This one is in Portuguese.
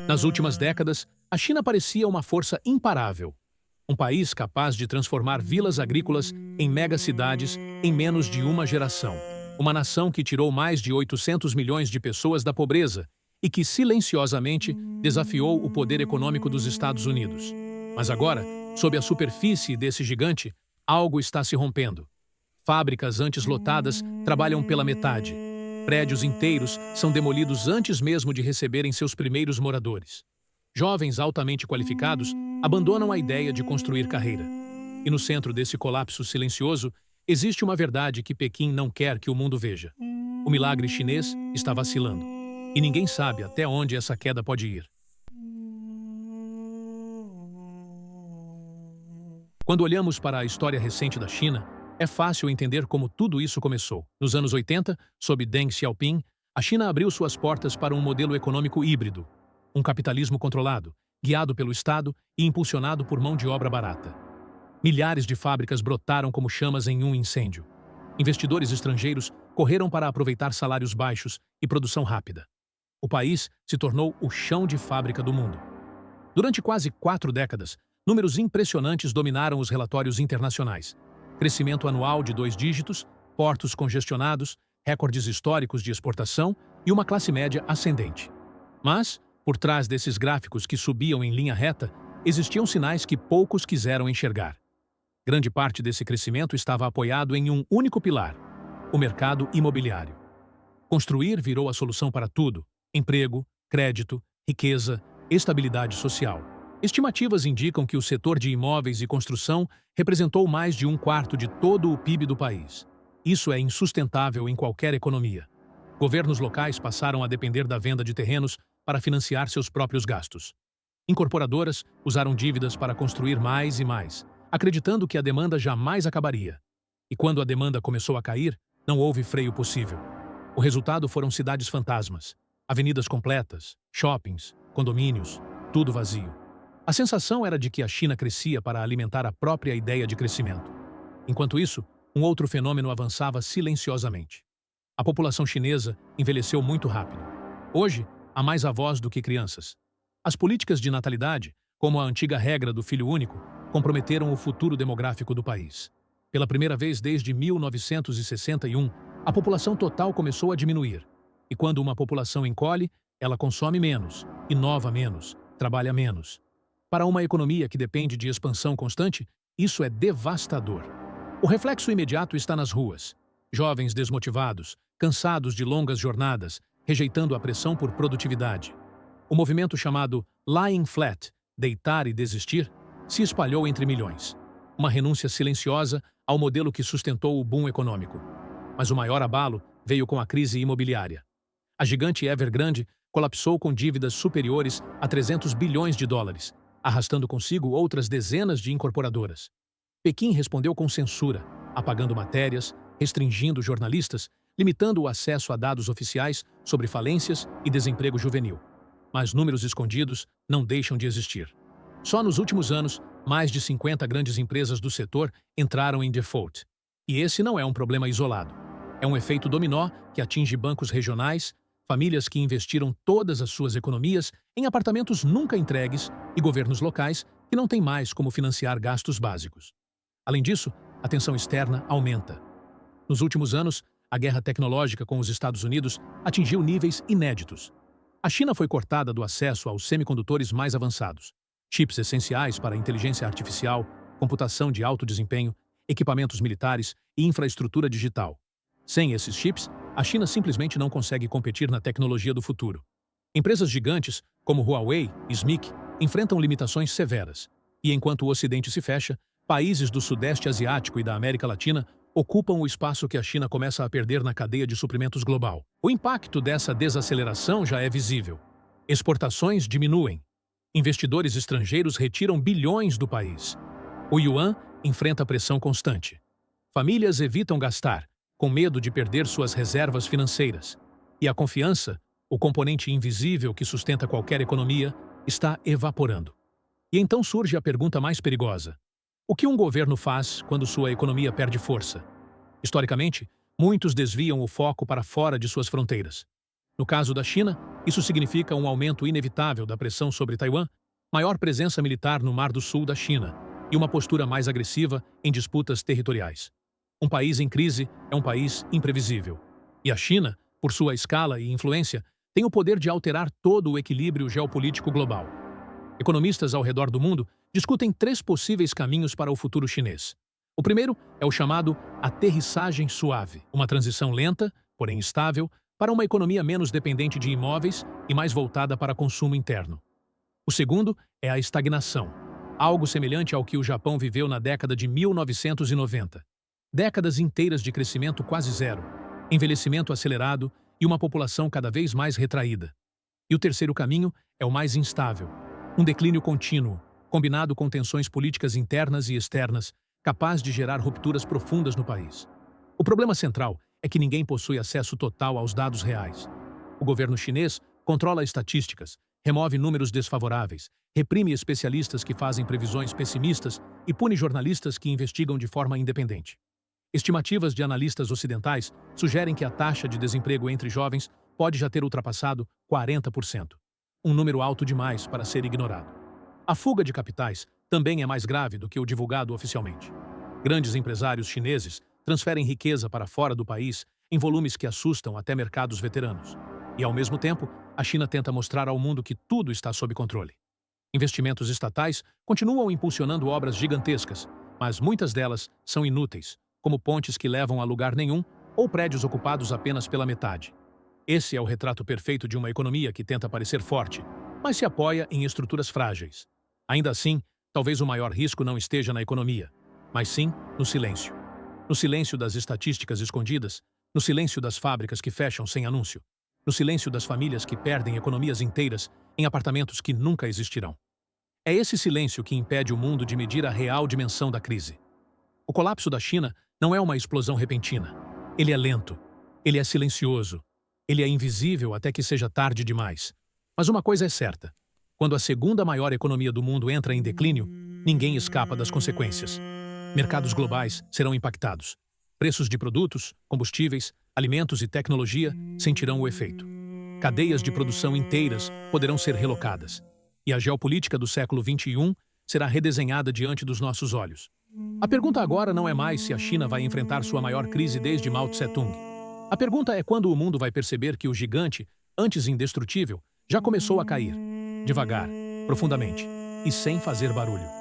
Nas últimas décadas, a China parecia uma força imparável. Um país capaz de transformar vilas agrícolas em megacidades em menos de uma geração. Uma nação que tirou mais de 800 milhões de pessoas da pobreza e que silenciosamente desafiou o poder econômico dos Estados Unidos. Mas agora, sob a superfície desse gigante, algo está se rompendo. Fábricas antes lotadas trabalham pela metade. Prédios inteiros são demolidos antes mesmo de receberem seus primeiros moradores. Jovens altamente qualificados abandonam a ideia de construir carreira. E no centro desse colapso silencioso, existe uma verdade que Pequim não quer que o mundo veja. O milagre chinês está vacilando. E ninguém sabe até onde essa queda pode ir. Quando olhamos para a história recente da China, é fácil entender como tudo isso começou. Nos anos 80, sob Deng Xiaoping, a China abriu suas portas para um modelo econômico híbrido. Um capitalismo controlado, guiado pelo Estado e impulsionado por mão de obra barata. Milhares de fábricas brotaram como chamas em um incêndio. Investidores estrangeiros correram para aproveitar salários baixos e produção rápida. O país se tornou o chão de fábrica do mundo. Durante quase 4 décadas, números impressionantes dominaram os relatórios internacionais. Crescimento anual de 2 dígitos, portos congestionados, recordes históricos de exportação e uma classe média ascendente. Mas, por trás desses gráficos que subiam em linha reta, existiam sinais que poucos quiseram enxergar. Grande parte desse crescimento estava apoiado em um único pilar: o mercado imobiliário. Construir virou a solução para tudo: emprego, crédito, riqueza, estabilidade social. Estimativas indicam que o setor de imóveis e construção representou mais de 1/4 de todo o PIB do país. Isso é insustentável em qualquer economia. Governos locais passaram a depender da venda de terrenos para financiar seus próprios gastos. Incorporadoras usaram dívidas para construir mais e mais, acreditando que a demanda jamais acabaria. E quando a demanda começou a cair, não houve freio possível. O resultado foram cidades fantasmas, avenidas completas, shoppings, condomínios, tudo vazio. A sensação era de que a China crescia para alimentar a própria ideia de crescimento. Enquanto isso, um outro fenômeno avançava silenciosamente. A população chinesa envelheceu muito rápido. Hoje, há mais avós do que crianças. As políticas de natalidade, como a antiga regra do filho único, comprometeram o futuro demográfico do país. Pela primeira vez desde 1961, a população total começou a diminuir. E quando uma população encolhe, ela consome menos, inova menos, trabalha menos. Para uma economia que depende de expansão constante, isso é devastador. O reflexo imediato está nas ruas. Jovens desmotivados, cansados de longas jornadas, rejeitando a pressão por produtividade. O movimento chamado lying flat, deitar e desistir, se espalhou entre milhões. Uma renúncia silenciosa ao modelo que sustentou o boom econômico. Mas o maior abalo veio com a crise imobiliária. A gigante Evergrande colapsou com dívidas superiores a 300 bilhões de dólares, arrastando consigo outras dezenas de incorporadoras. Pequim respondeu com censura, apagando matérias, restringindo jornalistas, limitando o acesso a dados oficiais sobre falências e desemprego juvenil. Mas números escondidos não deixam de existir. Só nos últimos anos, mais de 50 grandes empresas do setor entraram em default. E esse não é um problema isolado. É um efeito dominó que atinge bancos regionais, famílias que investiram todas as suas economias em apartamentos nunca entregues e governos locais que não têm mais como financiar gastos básicos. Além disso, a tensão externa aumenta. Nos últimos anos, a guerra tecnológica com os Estados Unidos atingiu níveis inéditos. A China foi cortada do acesso aos semicondutores mais avançados, chips essenciais para a inteligência artificial, computação de alto desempenho, equipamentos militares e infraestrutura digital. Sem esses chips, a China simplesmente não consegue competir na tecnologia do futuro. Empresas gigantes, como Huawei e SMIC, enfrentam limitações severas. E enquanto o Ocidente se fecha, países do Sudeste Asiático e da América Latina ocupam o espaço que a China começa a perder na cadeia de suprimentos global. O impacto dessa desaceleração já é visível. Exportações diminuem. Investidores estrangeiros retiram bilhões do país. O yuan enfrenta pressão constante. Famílias evitam gastar, com medo de perder suas reservas financeiras. E a confiança, o componente invisível que sustenta qualquer economia, está evaporando. E então surge a pergunta mais perigosa. O que um governo faz quando sua economia perde força? Historicamente, muitos desviam o foco para fora de suas fronteiras. No caso da China, isso significa um aumento inevitável da pressão sobre Taiwan, maior presença militar no Mar do Sul da China e uma postura mais agressiva em disputas territoriais. Um país em crise é um país imprevisível. E a China, por sua escala e influência, tem o poder de alterar todo o equilíbrio geopolítico global. Economistas ao redor do mundo discutem 3 possíveis caminhos para o futuro chinês. O primeiro é o chamado aterrissagem suave, uma transição lenta, porém estável, para uma economia menos dependente de imóveis e mais voltada para consumo interno. O segundo é a estagnação, algo semelhante ao que o Japão viveu na década de 1990. Décadas inteiras de crescimento quase zero, envelhecimento acelerado e uma população cada vez mais retraída. E o terceiro caminho é o mais instável, um declínio contínuo, combinado com tensões políticas internas e externas, capaz de gerar rupturas profundas no país. O problema central é que ninguém possui acesso total aos dados reais. O governo chinês controla estatísticas, remove números desfavoráveis, reprime especialistas que fazem previsões pessimistas e pune jornalistas que investigam de forma independente. Estimativas de analistas ocidentais sugerem que a taxa de desemprego entre jovens pode já ter ultrapassado 40%, um número alto demais para ser ignorado. A fuga de capitais também é mais grave do que o divulgado oficialmente. Grandes empresários chineses transferem riqueza para fora do país em volumes que assustam até mercados veteranos. E, ao mesmo tempo, a China tenta mostrar ao mundo que tudo está sob controle. Investimentos estatais continuam impulsionando obras gigantescas, mas muitas delas são inúteis, como pontes que levam a lugar nenhum ou prédios ocupados apenas pela metade. Esse é o retrato perfeito de uma economia que tenta parecer forte, mas se apoia em estruturas frágeis. Ainda assim, talvez o maior risco não esteja na economia, mas sim no silêncio. No silêncio das estatísticas escondidas, no silêncio das fábricas que fecham sem anúncio, no silêncio das famílias que perdem economias inteiras em apartamentos que nunca existirão. É esse silêncio que impede o mundo de medir a real dimensão da crise. O colapso da China não é uma explosão repentina. Ele é lento, ele é silencioso, ele é invisível até que seja tarde demais. Mas uma coisa é certa: quando a segunda maior economia do mundo entra em declínio, ninguém escapa das consequências. Mercados globais serão impactados. Preços de produtos, combustíveis, alimentos e tecnologia sentirão o efeito. Cadeias de produção inteiras poderão ser relocadas. E a geopolítica do século XXI será redesenhada diante dos nossos olhos. A pergunta agora não é mais se a China vai enfrentar sua maior crise desde Mao Tse-tung. A pergunta é quando o mundo vai perceber que o gigante, antes indestrutível, já começou a cair. Devagar, profundamente e sem fazer barulho.